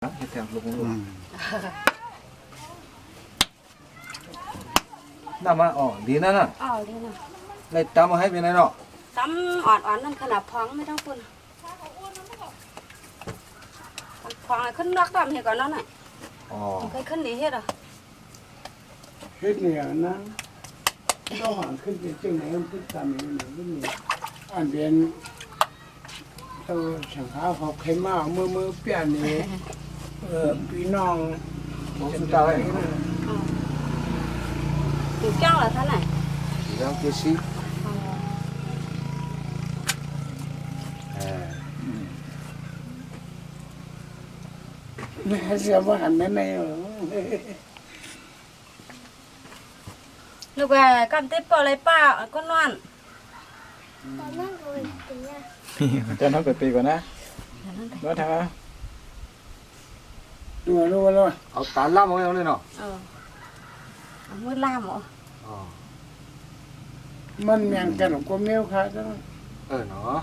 เฮ็ดแถมลงน้ำมาอ๋อดีนะน่ะ อ๋อดีนะ เลยตำมาให้เป็นไงเนาะ ตำอ่อนๆนั่นขนาดพองไม่ต้องคุณพองขึ้นรักตำเห็ดก่อนนั่นน่ะ อ๋อ เคยขึ้นดีเฮ็ดอ่ะ เฮ็ดเนี่ยนะต้องหาขึ้นไปจึงไหนมันขึ้นตามนี้มันก็มีอันเรียนเราสังขารเขาเข็มมาเมื่อเปลี่ยนนี่พี่น้อง ผมสุดท้าย อยู่แก้วเหรอท่านไหน แล้วเกซี่เออ ไม่ให้เสียว่าหันไม่ไม่ ลูกแกกำเต็บปออะไรป้าก็นอน จะน้องเปิดปีก่อนนะว่าทาง ดูเลย เอาตาล่ำเอาไว้เอาเลยเนาะ มืดล่ามเหรอ อ๋อ มันเหมือนกันก็เมียวค่ะจัง เนาะ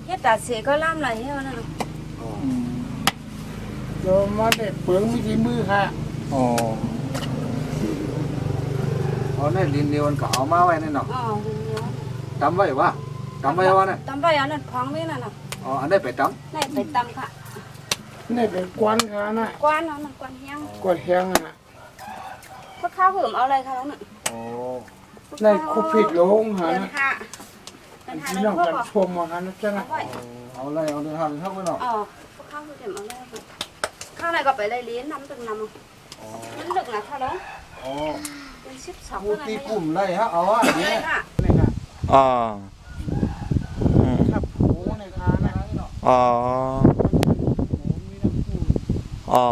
เฮ็ดตัดเสียก็ล่ามเลยเฮ็ดนั่นน่ะ อ๋อ เรามาได้เปิงมีที่มือค่ะ อ๋อ เอาในลิ้นเดียวมันก็เอามาไว้ในเนาะ อ๋อเดี๋ยว ตำไว้วะตำไว้วะเนี่ย ตำไปอันนั้นพองไม่นั่นน่ะ อ๋ออันได้ไปต ได้ไปตำค่ะ นี่เป็นกวนค่ะนะ กวนเอาน่ะกวนเฮียง กวนแห้งอ่ะ พวกข้าวเหิมเอาอะไรคะแล้วน่ะ ำอ๋อ ในคุผิดลงหา เดิน นะ หาเดินหา พี่ เดิ น้อน ง พวก กัน เหรอ ชมมาค่ะนะจัง เอาไว้ เอาเลยเอาเลยเอาไว้เนาะ อ๋อพวกข้าวคือเข็มเอาเลยค่ะข้าวไหนก็ไปเลยเลี้ยงน้ำตึงน้ำ อ๋อ มันลึกนะข้าวแล้ว อ๋อ เป็น12 ผู้ตีกลุ่มได้ฮะเอาอ่ะ เล เนี่ย ยค่ะ นี่ค่ะ อ๋อ ถ้าผูในค่ะนะ อ๋อ มีน้ำผู อ๋อ